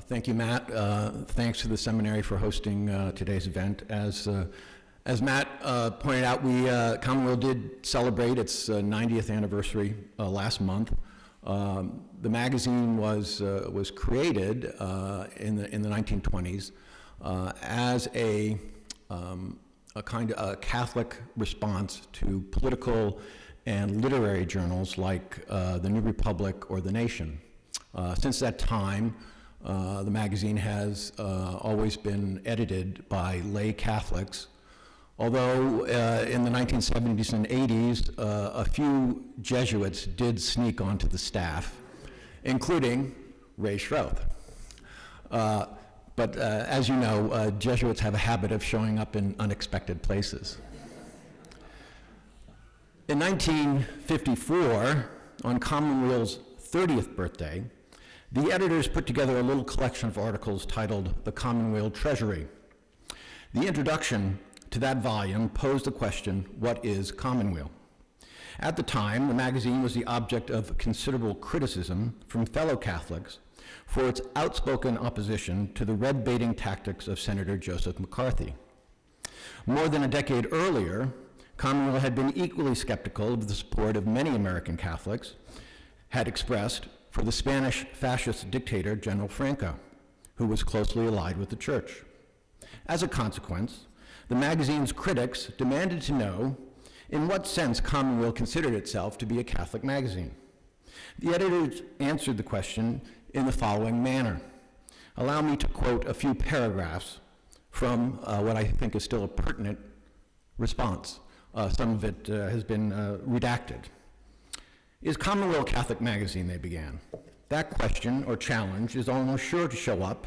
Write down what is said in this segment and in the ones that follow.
Thank you, Matt. Thanks to the seminary for hosting today's event. As Matt pointed out, Commonweal did celebrate its 90th anniversary last month. The magazine was created in the 1920s as a kind of a Catholic response to political and literary journals like the New Republic or The Nation. Since that time, the magazine has always been edited by lay Catholics, although in the 1970s and 80s, a few Jesuits did sneak onto the staff, including Ray Schroth. But as you know, Jesuits have a habit of showing up in unexpected places. In 1954, on Commonweal's 30th birthday, the editors put together a little collection of articles titled The Commonweal Treasury. The introduction to that volume posed the question, what is Commonweal? At the time, the magazine was the object of considerable criticism from fellow Catholics for its outspoken opposition to the red-baiting tactics of Senator Joseph McCarthy. More than a decade earlier, Commonweal had been equally skeptical of the support of many American Catholics had expressed for the Spanish fascist dictator General Franco, who was closely allied with the church. As a consequence, the magazine's critics demanded to know in what sense Commonweal considered itself to be a Catholic magazine. The editors answered the question in the following manner. Allow me to quote a few paragraphs from what I think is still a pertinent response. Some of it has been redacted. Is Commonweal a Catholic magazine, they began. That question or challenge is almost sure to show up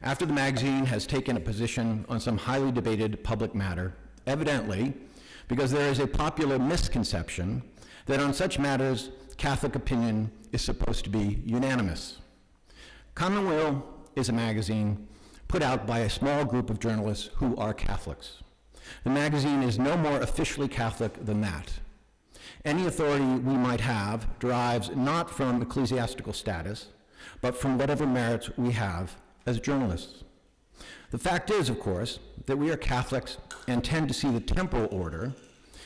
after the magazine has taken a position on some highly debated public matter, evidently because there is a popular misconception that on such matters, Catholic opinion is supposed to be unanimous. Commonweal is a magazine put out by a small group of journalists who are Catholics. The magazine is no more officially Catholic than that. Any authority we might have derives not from ecclesiastical status, but from whatever merits we have as journalists. The fact is, of course, that we are Catholics and tend to see the temporal order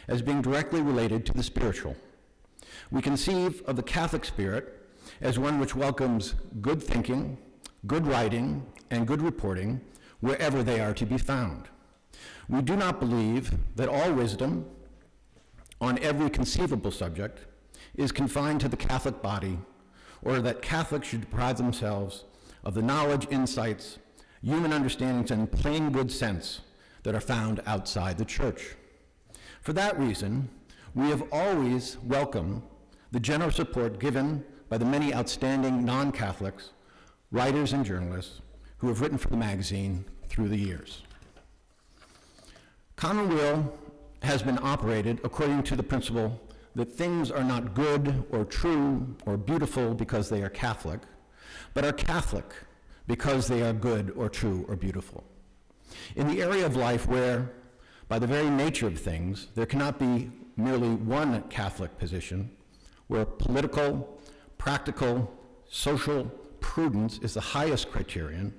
as being directly related to the spiritual. We conceive of the Catholic spirit as one which welcomes good thinking, good writing, and good reporting wherever they are to be found. We do not believe that all wisdom on every conceivable subject is confined to the Catholic body, or that Catholics should deprive themselves of the knowledge, insights, human understandings, and plain good sense that are found outside the church. For that reason, we have always welcomed the generous support given by the many outstanding non-Catholics, writers and journalists who have written for the magazine through the years. Commonweal has been operated according to the principle that things are not good or true or beautiful because they are Catholic, but are Catholic because they are good or true or beautiful. In the area of life where, by the very nature of things, there cannot be merely one Catholic position, where political, practical, social prudence is the highest criterion,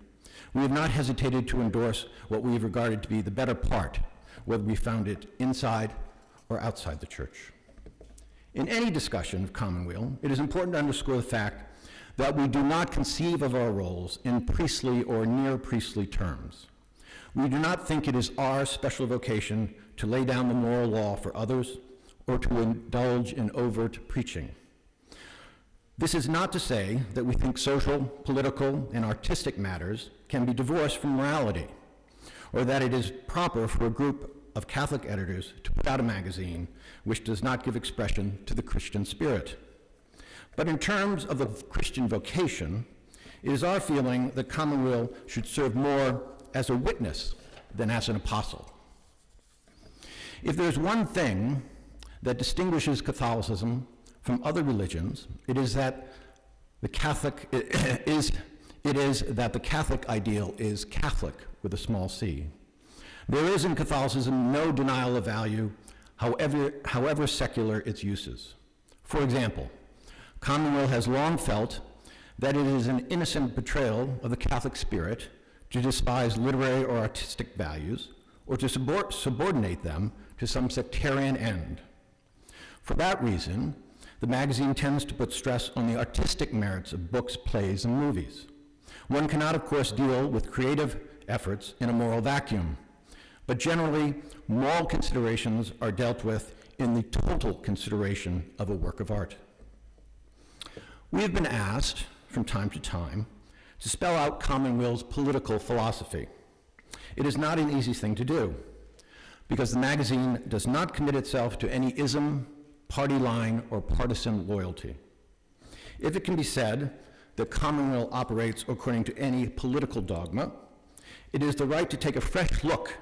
we have not hesitated to endorse what we have regarded to be the better part, whether we found it inside or outside the church. In any discussion of Commonweal, it is important to underscore the fact that we do not conceive of our roles in priestly or near priestly terms. We do not think it is our special vocation to lay down the moral law for others or to indulge in overt preaching. This is not to say that we think social, political, and artistic matters can be divorced from morality, or that it is proper for a group of Catholic editors to put out a magazine which does not give expression to the Christian spirit. But in terms of the Christian vocation, it is our feeling that Commonweal should serve more as a witness than as an apostle. If there's one thing that distinguishes Catholicism from other religions, it is that the Catholic ideal is Catholic with a small c. There is in Catholicism no denial of value, however secular its uses. For example, Commonweal has long felt that it is an innocent betrayal of the Catholic spirit to despise literary or artistic values, or to subordinate them to some sectarian end. For that reason, the magazine tends to put stress on the artistic merits of books, plays, and movies. One cannot, of course, deal with creative efforts in a moral vacuum, but generally, moral considerations are dealt with in the total consideration of a work of art. We have been asked, from time to time, to spell out Commonweal's political philosophy. It is not an easy thing to do, because the magazine does not commit itself to any ism, party line, or partisan loyalty. If it can be said that Commonweal operates according to any political dogma, it is the right to take a fresh look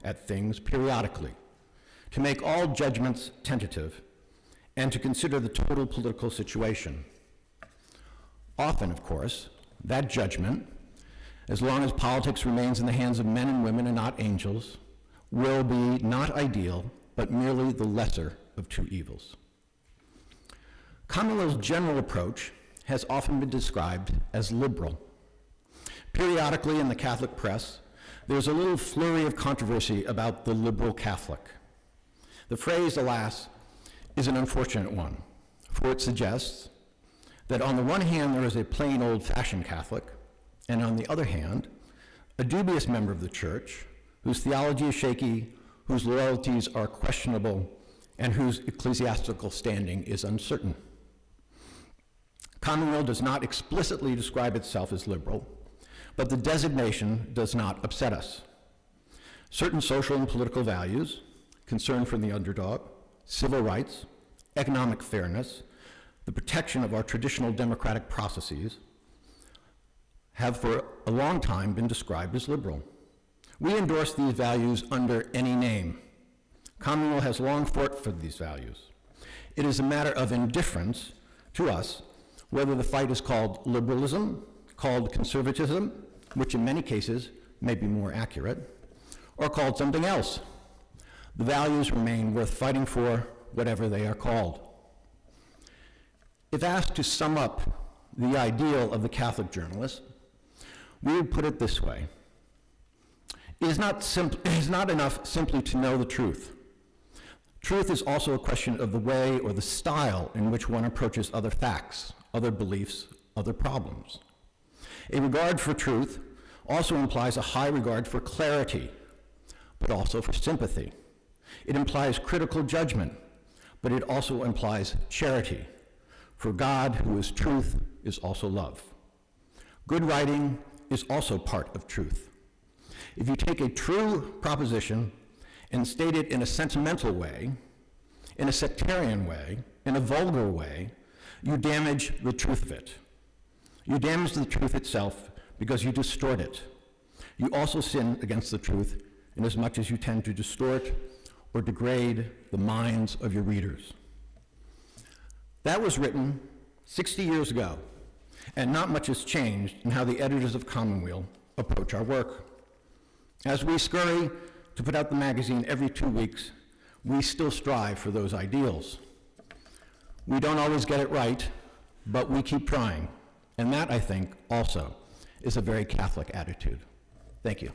at things periodically, to make all judgments tentative, and to consider the total political situation. Often, of course, that judgment, as long as politics remains in the hands of men and women and not angels, will be not ideal, but merely the lesser of two evils. Commonweal's general approach has often been described as liberal. Periodically in the Catholic press, there's a little flurry of controversy about the liberal Catholic. The phrase, alas, is an unfortunate one, for it suggests that on the one hand there is a plain old-fashioned Catholic, and on the other hand, a dubious member of the Church whose theology is shaky, whose loyalties are questionable, and whose ecclesiastical standing is uncertain. Commonweal does not explicitly describe itself as liberal, but the designation does not upset us. Certain social and political values, concern for the underdog, civil rights, economic fairness, the protection of our traditional democratic processes, have for a long time been described as liberal. We endorse these values under any name. Commonweal has long fought for these values. It is a matter of indifference to us whether the fight is called liberalism, called conservatism, which in many cases may be more accurate, or called something else. The values remain worth fighting for, whatever they are called. If asked to sum up the ideal of the Catholic journalist, we would put it this way. It is not enough simply to know the truth. Truth is also a question of the way or the style in which one approaches other facts, other beliefs, other problems. A regard for truth also implies a high regard for clarity, but also for sympathy. It implies critical judgment, but it also implies charity. For God, who is truth, is also love. Good writing is also part of truth. If you take a true proposition and state it in a sentimental way, in a sectarian way, in a vulgar way, you damage the truth of it. You damage the truth itself because you distort it. You also sin against the truth inasmuch as you tend to distort or degrade the minds of your readers. That was written 60 years ago, and not much has changed in how the editors of Commonweal approach our work. As we scurry to put out the magazine every 2 weeks, we still strive for those ideals. We don't always get it right, but we keep trying. And that, I think, also is a very Catholic attitude. Thank you.